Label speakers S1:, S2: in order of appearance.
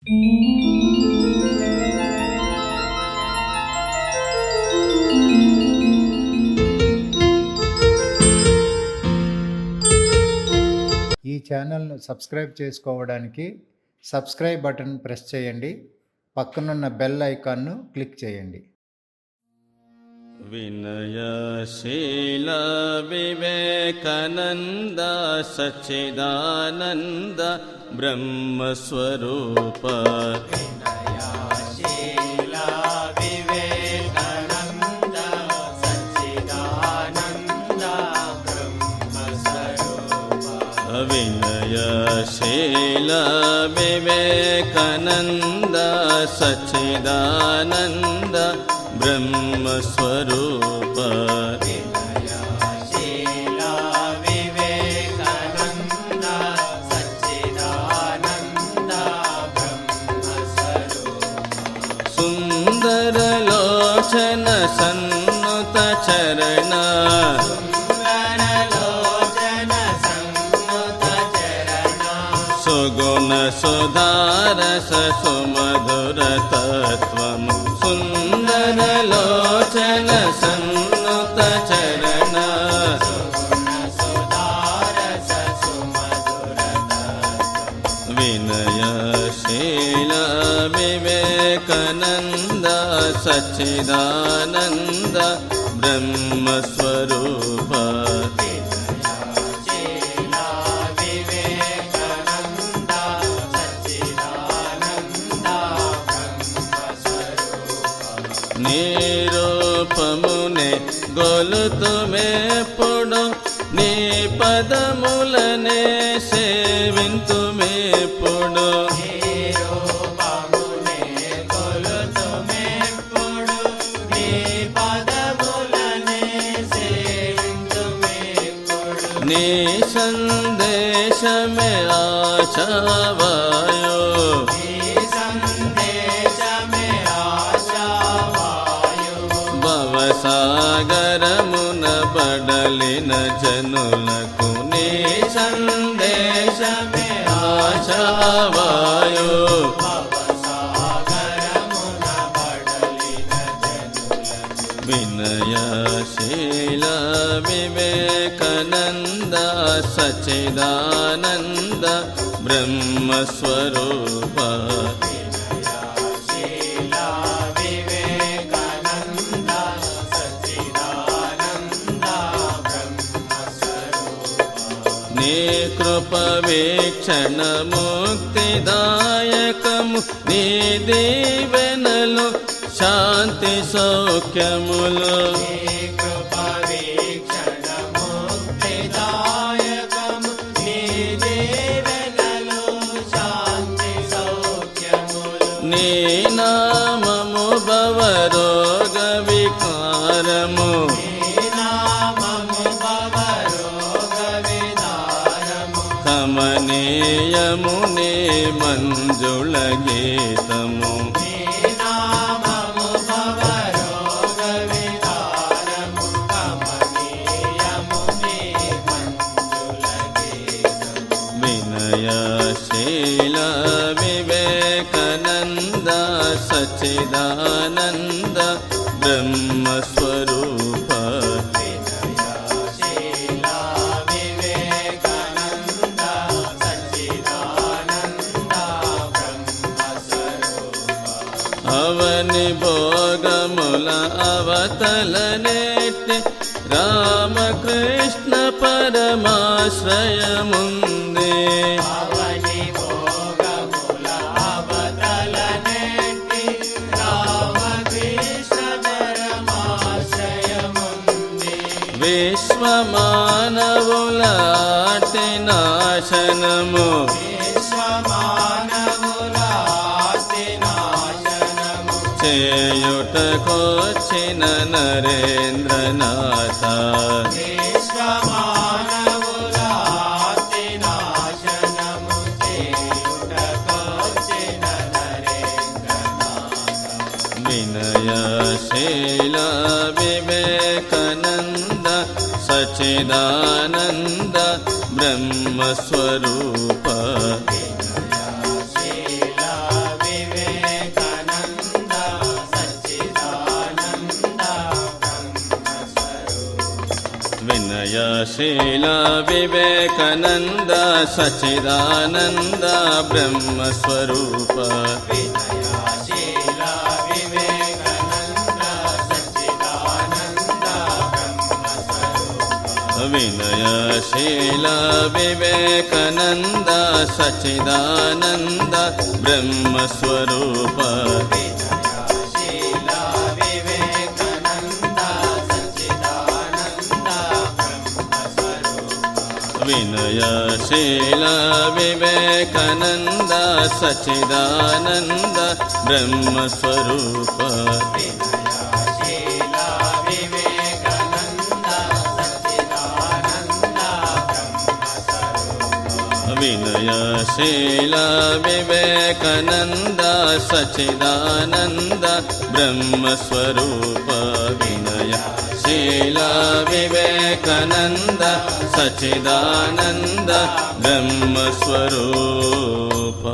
S1: ఈ ఛానల్ను సబ్స్క్రైబ్ చేసుకోవడానికి సబ్స్క్రైబ్ బటన్ ప్రెస్ చేయండి. పక్కనున్న బెల్ ఐకాన్ను క్లిక్ చేయండి.
S2: వినయశీల వివేకానంద సచ్చిదానంద బ్రహ్మస్వరూప
S3: వినయశీల వివేకానంద సచ్చిదానంద బ్రహ్మస్వరూప
S2: వినయశీల వివేకానంద సచ్చిదానంద బ్రహ్మస్వరూప
S3: వినయశీల వివేకానంద సచ్చిదానంద బ్రహ్మస్వరూప
S2: సుందరలోచన సన్నుత చరణ
S3: సుందరలోచన సన్నుత చరణ
S2: సుగుణ సుధారస సుమధుర తత్వము సుందరలోచన సన్నుత చరణ
S3: సుగుణ సుధారస సుమధుర తత్వం
S2: వినయశీల వివేకానంద సచ్చిదానంద బ్రహ్మస్వరూప
S3: వినయశీల వివేకానంద సచ్చిదానంద బ్రహ్మస్వరూప
S2: నిరూపమునే గొలుతుమేప్పుడు నీ పదములనే సేవింతుమేప్పుడు
S3: నిరూపమునే కొలుతుమెప్పుడు నీ పదములనే సేవింతుమెప్పుడు
S2: నీ సందేశమే ఆశావాయో
S3: నీ సందేశమే ఆశావాయు
S2: భవసాగరమున బడలిన జనులకు నీ సందేశమే ఆశావాయో
S3: భవసాగరమున బడలిన జనులకు
S2: వినయశీల వివేకానంద సచ్చిదానంద బ్రహ్మస్వరూప
S3: వినయశీల వివేకానంద సచ్చిదానంద బ్రహ్మస్వరూప
S2: నీ కృప వీక్షణ ముక్తిదాయకము నీ దీవెనలు శాంతి సౌఖ్యములు
S3: నీ కృప వీక్షణ ముక్తిదాయకము నీ దీవెనలు శాంతి సౌఖ్యములు
S2: నీ నామము భవరోగ వికారము
S3: నీ నామము భవరోగ విదారము
S2: కమనీయము నీ మంజుళ గీతము
S3: నీ నామము భవరోగ విదారము కమనీయము నీ మంజుల గీతము
S2: వినయశీల వివేకానంద సచ్చిదానంద బ్రహ్మస్వరూప
S3: వినయశీల వివేకానంద సచ్చిదానంద బ్రహ్మస్వరూప
S2: అవని భోగముల అవతలనేటి రామకృష్ణ పరమాశ్రయముంది
S3: అవని భోగముల అవతలనేటి రామకృష్ణ పరమాశ్రయముంది
S2: విశ్వమానవుల అతి నాశనము
S3: విశ్వమానవుల ఆర్తి నాశనము
S2: చేయుటకొచ్చిన నరేంద్రనాథ
S3: విశ్వమానవుల ఆర్తి నాశనము చేయుటకొచ్చిన నరేంద్రనాథ
S2: వినయశీల వివేకానంద సచ్చిదానంద బ్రహ్మస్వరూప
S3: వినయశీల
S2: शील विवेकानंद सच्चिदानंद ब्रह्मस्वरूप
S3: विनयशील विवेकानंद सच्चिदानंद ब्रह्मस्वरूप
S2: विनयशील विवेकानंद सच्चिदानंद ब्रह्मस्वरूप
S3: विनयशील विवेकानंद सच्चिदानंद ब्रह्मस्वरूप
S2: विनयशील विवेकानंद विनयशील विवेकानंद सच्चिदानंद ब्रह्मस्वरूप विनयशील विवेकानंद सच्चिदानंद ब्रह्मस्वरूप